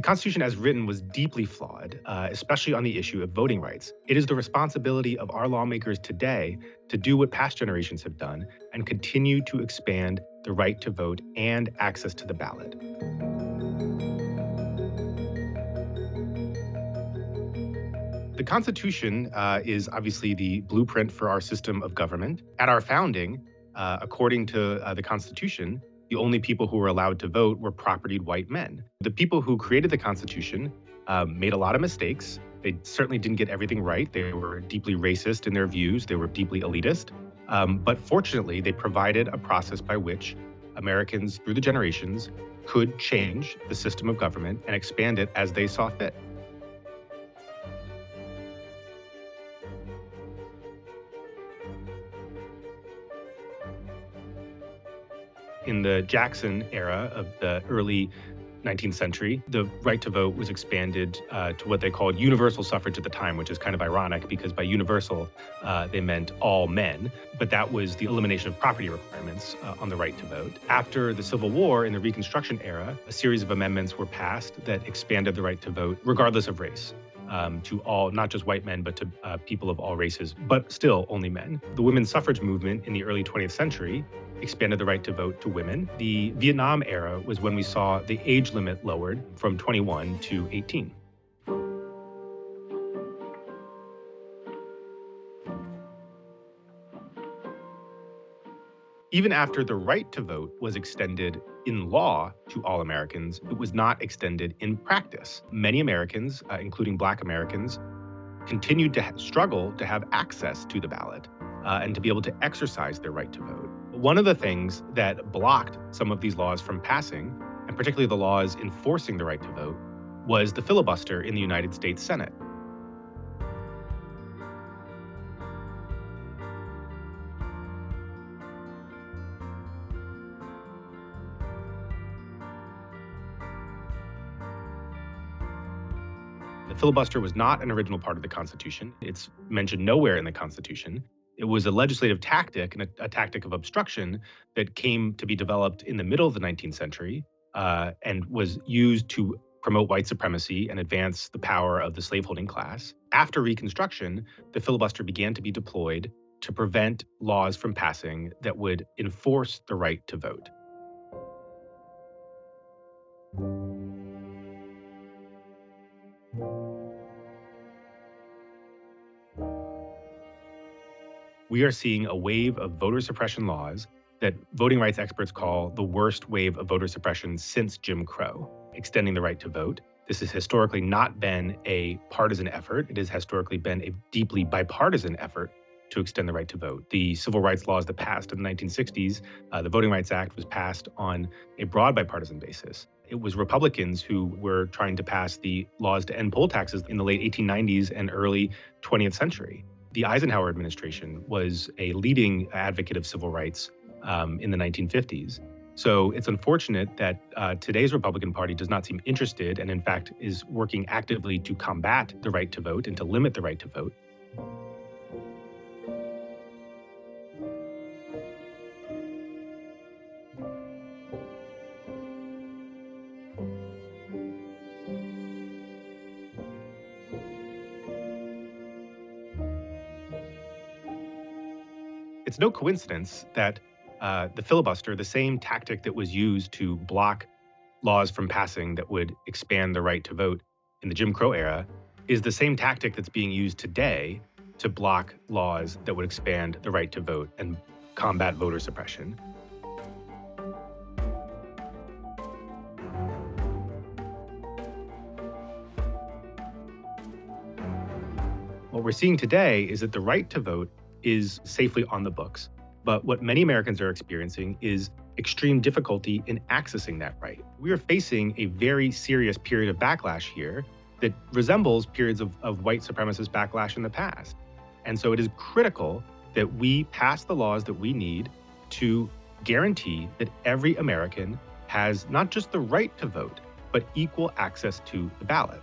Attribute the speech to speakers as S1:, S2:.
S1: Constitution as written was deeply flawed, especially on the issue of voting rights. It is the responsibility of our lawmakers today to do what past generations have done and continue to expand the right to vote and access to the ballot. The Constitution is obviously the blueprint for our system of government. At our founding, according to the Constitution, the only people who were allowed to vote were propertied white men. The people who created the Constitution made a lot of mistakes. They certainly didn't get everything right. They were deeply racist in their views. They were deeply elitist. But fortunately, they provided a process by which Americans, through the generations, could change the system of government and expand it as they saw fit. In the Jackson era of the early 19th century, the right to vote was expanded to what they called universal suffrage at the time, which is kind of ironic because by universal, they meant all men. But that was the elimination of property requirements on the right to vote. After the Civil War, in the Reconstruction era, a series of amendments were passed that expanded the right to vote, regardless of race. To all, not just white men, but to people of all races, but still only men. The women's suffrage movement in the early 20th century expanded the right to vote to women. The Vietnam era was when we saw the age limit lowered from 21 to 18. Even after the right to vote was extended in law to all Americans, it was not extended in practice. Many Americans, including Black Americans, continued to struggle to have access to the ballot and to be able to exercise their right to vote. One of the things that blocked some of these laws from passing, and particularly the laws enforcing the right to vote, was the filibuster in the United States Senate. The filibuster was not an original part of the Constitution. It's mentioned nowhere in the Constitution. It was a legislative tactic and a tactic of obstruction that came to be developed in the middle of the 19th century and was used to promote white supremacy and advance the power of the slaveholding class. After Reconstruction, the filibuster began to be deployed to prevent laws from passing that would enforce the right to vote. We are seeing a wave of voter suppression laws that voting rights experts call the worst wave of voter suppression since Jim Crow, extending the right to vote. This has historically not been a partisan effort. It has historically been a deeply bipartisan effort to extend the right to vote. The civil rights laws that passed in the 1960s, the Voting Rights Act was passed on a broad bipartisan basis. It was Republicans who were trying to pass the laws to end poll taxes in the late 1890s and early 20th century. The Eisenhower administration was a leading advocate of civil rights in the 1950s. So it's unfortunate that today's Republican Party does not seem interested and, in fact, is working actively to combat the right to vote and to limit the right to vote. It's no coincidence that the filibuster, the same tactic that was used to block laws from passing that would expand the right to vote in the Jim Crow era, is the same tactic that's being used today to block laws that would expand the right to vote and combat voter suppression. What we're seeing today is that the right to vote is safely on the books. But what many Americans are experiencing is extreme difficulty in accessing that right. We are facing a very serious period of backlash here that resembles periods of white supremacist backlash in the past. And so it is critical that we pass the laws that we need to guarantee that every American has not just the right to vote, but equal access to the ballot.